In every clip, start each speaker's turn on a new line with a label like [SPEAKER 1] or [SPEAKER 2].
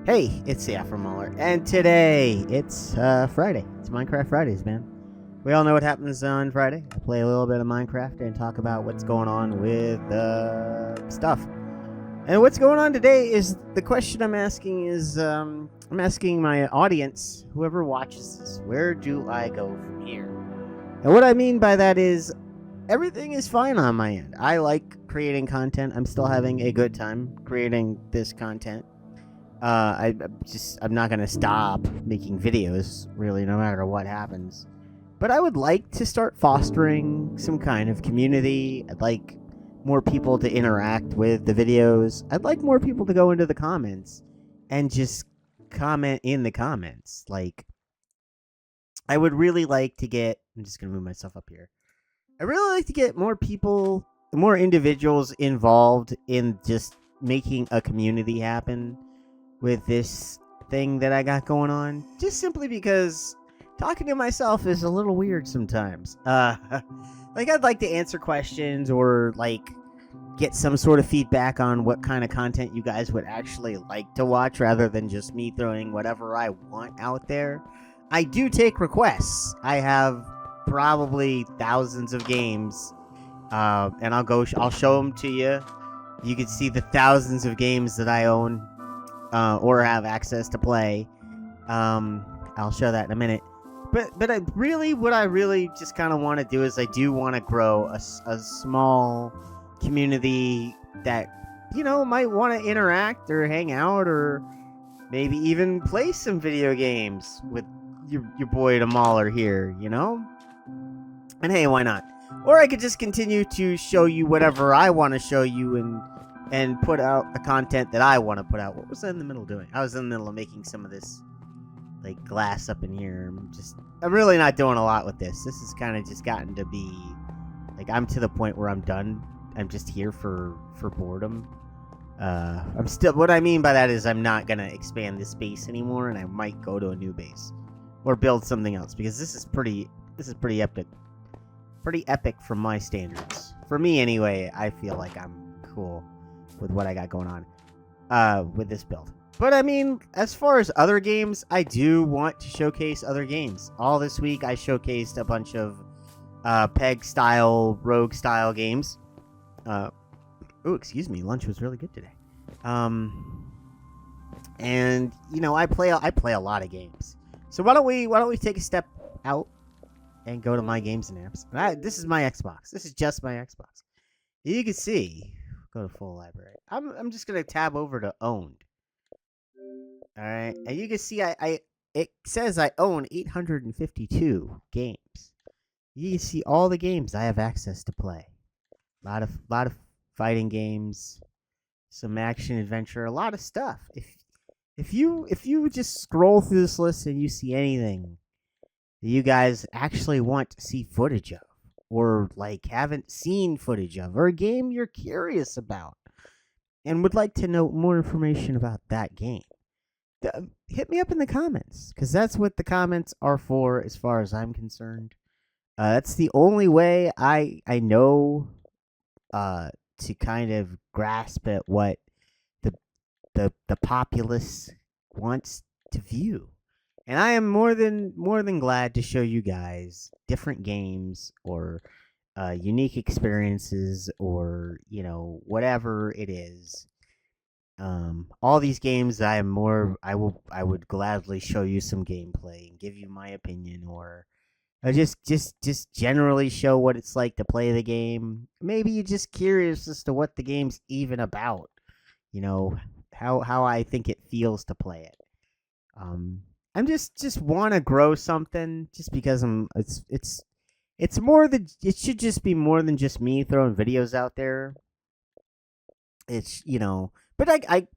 [SPEAKER 1] Hey, it's the Afro and today it's Friday. It's Minecraft Fridays, man. We all know what happens on Friday. I play a little bit of Minecraft and talk about what's going on with stuff. And what's going on today is the question I'm asking is I'm asking my audience, whoever watches this, where do I go from here? And what I mean by that is everything is fine on my end. I like creating content. I'm still having a good time creating this content. I'm not gonna stop making videos, really, no matter what happens. But I would like to start fostering some kind of community. I'd like more people to interact with the videos. I'd like more people to go into the comments and just comment in the comments. Like, I would really like to get. I'm just gonna move myself up here. I really like to get more people, more individuals involved in just making a community happen with this thing that I got going on, just simply because talking to myself is a little weird sometimes. Like, I'd like to answer questions or like get some sort of feedback on what kind of content you guys would actually like to watch rather than just me throwing whatever I want out there. I do take requests. I have probably thousands of games, and I'll show them to you. You can see the thousands of games that I own or have access to play. I'll show that in a minute. But what I really just kind of want to do is I do want to grow a small community that, might want to interact or hang out or maybe even play some video games with your boy the Mauler here, And hey, why not? Or I could just continue to show you whatever I want to show you and put out the content that I want to put out. What was I in the middle doing? I was in the middle of making some of this like glass up in here. I'm really not doing a lot with this. This has kind of just gotten to be like I'm to the point where I'm done. I'm just here for boredom. What I mean by that is I'm not gonna expand this base anymore, and I might go to a new base or build something else because this is pretty epic. Pretty epic from my standards. For me anyway, I feel like I'm cool with what I got going on with this build. But I mean, as far as other games, I do want to showcase other games. All this week I showcased a bunch of PEG style, rogue style games. Excuse me, lunch was really good today. And I play a lot of games. So why don't we take a step out and go to my games and apps. This is my Xbox. This is just my Xbox. You can see. Go to full library. I'm just gonna tab over to owned. All right, and you can see it says I own 852 games. You can see all the games I have access to play. A lot of fighting games, some action adventure, a lot of stuff. If you just scroll through this list and you see anything that you guys actually want to see footage of, or like haven't seen footage of, or a game you're curious about and would like to know more information about that game, hit me up in the comments, because that's what the comments are for as far as I'm concerned. That's the only way I know to kind of grasp at what the populace wants to view. And I am more than glad to show you guys different games or unique experiences or whatever it is. All these games, I would gladly show you some gameplay and give you my opinion, or just generally show what it's like to play the game. Maybe you're just curious as to what the game's even about. How I think it feels to play it. I'm just want to grow something just because it's more than it should just be more than just me throwing videos out there. It's but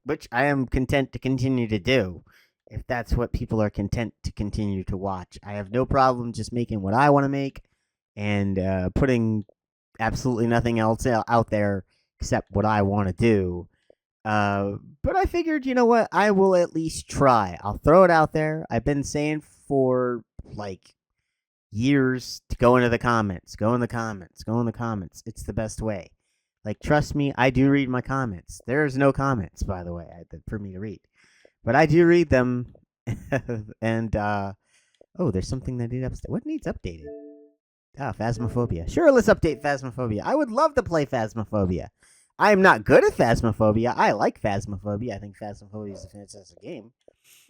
[SPEAKER 1] which I am content to continue to do if that's what people are content to continue to watch. I have no problem just making what I want to make and putting absolutely nothing else out there except what I want to do. But I figured, you know what? I will at least try. I'll throw it out there. I've been saying for like years to go into the comments, go in the comments, go in the comments. It's the best way. Like, trust me, I do read my comments. There's no comments, by the way, for me to read. but I do read them. And oh, there's something that needs updated. What needs updated? Phasmophobia. Sure, let's update Phasmophobia. I would love to play Phasmophobia. I am not good at Phasmophobia. I like Phasmophobia. I think Phasmophobia is a fantastic game.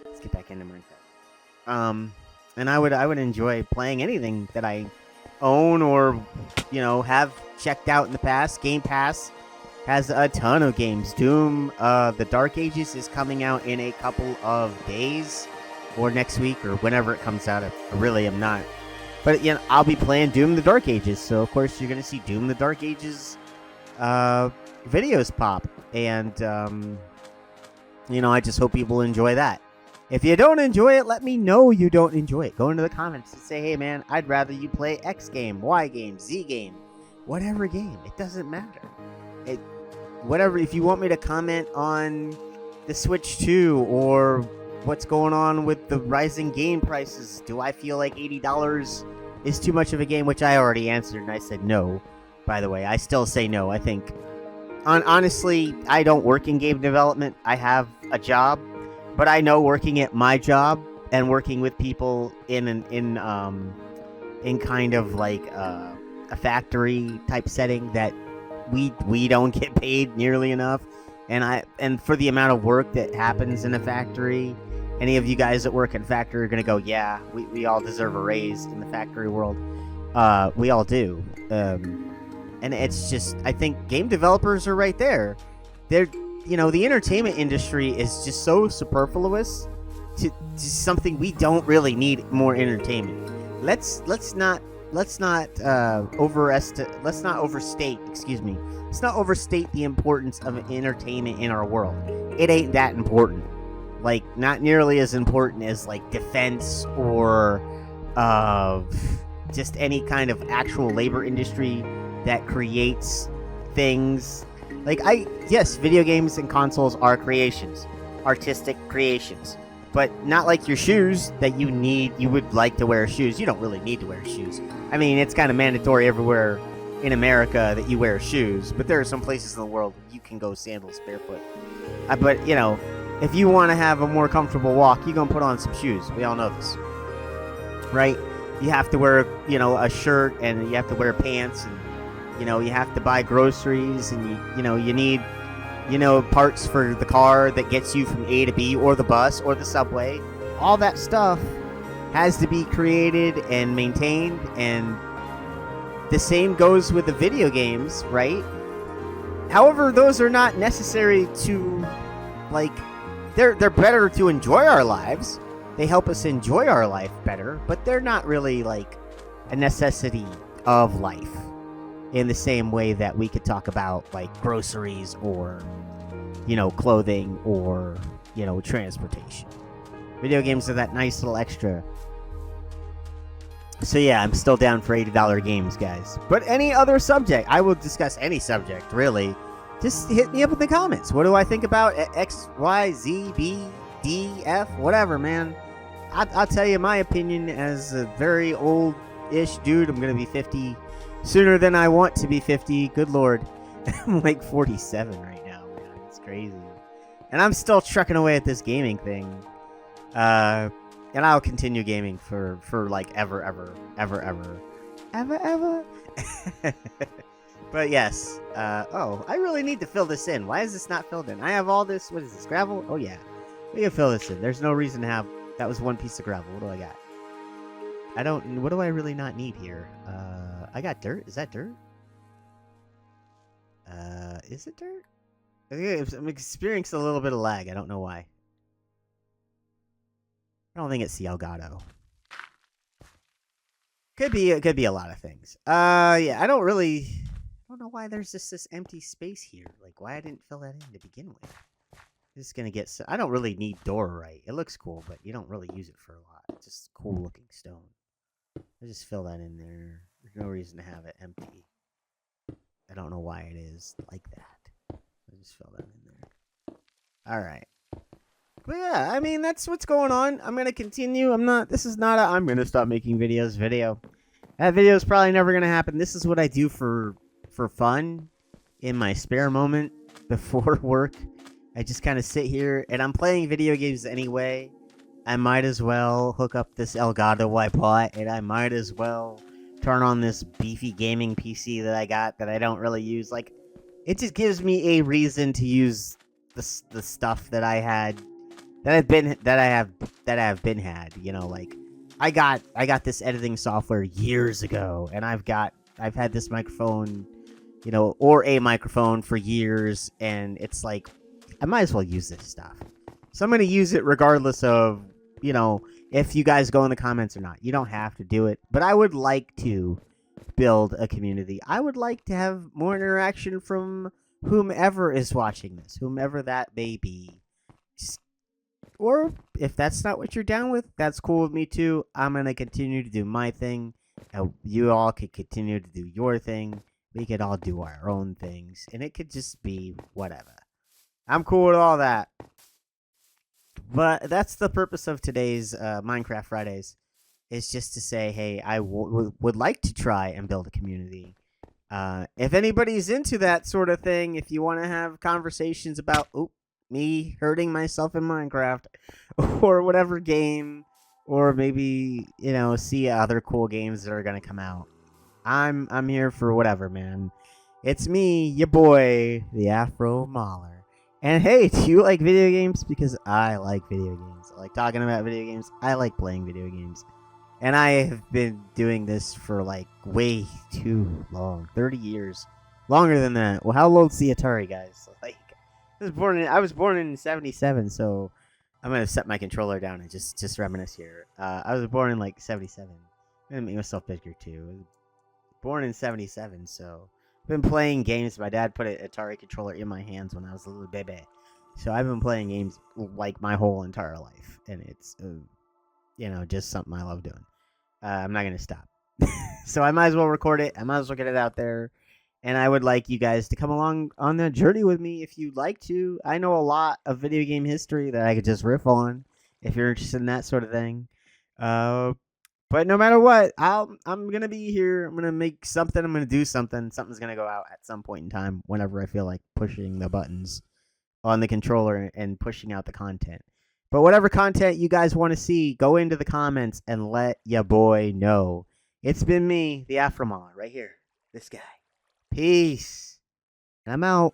[SPEAKER 1] Let's get back into Minecraft. And I would enjoy playing anything that I own or have checked out in the past. Game Pass has a ton of games. Doom, the Dark Ages is coming out in a couple of days, or next week, or whenever it comes out. I really am not. But I'll be playing Doom the Dark Ages, so of course you're gonna see Doom the Dark Ages videos pop, and I just hope people enjoy that. If you don't enjoy it, let me know you don't enjoy it. Go into the comments and say, hey man, I'd rather you play X game, Y game, Z game, whatever game. It doesn't matter. Whatever. If you want me to comment on the Switch 2 or what's going on with the rising game prices, do I feel like $80 is too much of a game, which I already answered, and I said no. By the way, I still say no. I think, honestly, I don't work in game development. I have a job, but I know working at my job and working with people in kind of like a factory type setting that we don't get paid nearly enough, and for the amount of work that happens in a factory. Any of you guys that work in factory are going to go, yeah, we all deserve a raise in the factory world. We all do. And it's just, I think game developers are right there. They're, the entertainment industry is just so superfluous to something we don't really need more entertainment. Let's not overstate the importance of entertainment in our world. It ain't that important. Like, not nearly as important as like defense or just any kind of actual labor industry that creates things. Like, yes, video games and consoles are creations, artistic creations, but not like your shoes that you would like to wear shoes. You don't really need to wear shoes. I mean, it's kind of mandatory everywhere in America that you wear shoes, but there are some places in the world where you can go sandals barefoot. But if you want to have a more comfortable walk, you're going to put on some shoes. We all know this, right? You have to wear, a shirt, and you have to wear pants, and, you have to buy groceries, and you need, parts for the car that gets you from A to B, or the bus, or the subway. All that stuff has to be created and maintained, and the same goes with the video games, right? However, those are not necessary to, they're better to enjoy our lives. They help us enjoy our life better, but they're not really like a necessity of life in the same way that we could talk about like groceries or, clothing or, transportation. Video games are that nice little extra. So yeah, I'm still down for $80 games, guys. But any other subject, I will discuss any subject, really. Just hit me up in the comments. What do I think about X, Y, Z, B, D, F, whatever, man. I'll tell you my opinion as a very old-ish dude. I'm going to be 50 sooner than I want to be 50. Good Lord. I'm like 47 right now, man. It's crazy. And I'm still trucking away at this gaming thing. And I'll continue gaming for like ever. But yes. I really need to fill this in. Why is this not filled in? I have all this. What is this? Gravel? Oh, yeah. We can fill this in. There's no reason to have... That was one piece of gravel. What do I got? What do I really not need here? I got dirt. Is that dirt? Is it dirt? I'm experiencing a little bit of lag. I don't know why. I don't think it's the Elgato. Could be a lot of things. Yeah, I don't know why there's just this empty space here. Like, why I didn't fill that in to begin with. This is gonna get. I don't really need Dorite. It looks cool, but you don't really use it for a lot. It's just cool looking stone. I just fill that in there. There's no reason to have it empty. I don't know why it is like that. I just fill that in there. All right. But yeah, I mean, that's what's going on. I'm gonna continue. This is not a I'm gonna stop making videos video. That video is probably never gonna happen. This is what I do for fun in my spare moment before work. I just kind of sit here, and I'm playing video games anyway. I might as well hook up this Elgato I bought, and I might as well turn on this beefy gaming PC that I got that I don't really use. Like, it just gives me a reason to use the stuff that I had that I have been had. You know, like I got this editing software years ago, and I've had this microphone, you know, or a microphone for years, and it's like I might as well use this stuff. So I'm gonna use it regardless of, you know, if you guys go in the comments or not. You don't have to do it, but I would like to build a community. I would like to have more interaction from whomever is watching this, whomever that may be. Or if that's not what you're down with, that's cool with me too. I'm going to continue to do my thing. You all could continue to do your thing. We could all do our own things. And it could just be whatever. I'm cool with all that. But that's the purpose of today's Minecraft Fridays. Is just to say, hey, I would like to try and build a community. If anybody's into that sort of thing, if you want to have conversations about me hurting myself in Minecraft or whatever game, or maybe, you know, see other cool games that are gonna come out, I'm here for whatever, man. It's me, your boy, the Afro Mauler. And hey, do you like video games? Because I like video games. I like talking about video games. I like playing video games. And I have been doing this for like way too long. 30 years. Longer than that. Well, how old's the Atari, guys? Like, I was born in 77, so I'm going to set my controller down and just reminisce here. I was born in like 77. I'm going to make myself bigger too. I was born in 77, so I've been playing games. My dad put an Atari controller in my hands when I was a little baby. So I've been playing games like my whole entire life. And it's, you know, just something I love doing. I'm not going to stop. So I might as well record it. I might as well get it out there. And I would like you guys to come along on the journey with me if you'd like to. I know a lot of video game history that I could just riff on if you're interested in that sort of thing. But no matter what, I'm going to be here. I'm going to make something. I'm going to do something. Something's going to go out at some point in time whenever I feel like pushing the buttons on the controller and pushing out the content. But whatever content you guys want to see, go into the comments and let ya boy know. It's been me, the Afro Mauler, right here. This guy. Peace. And I'm out.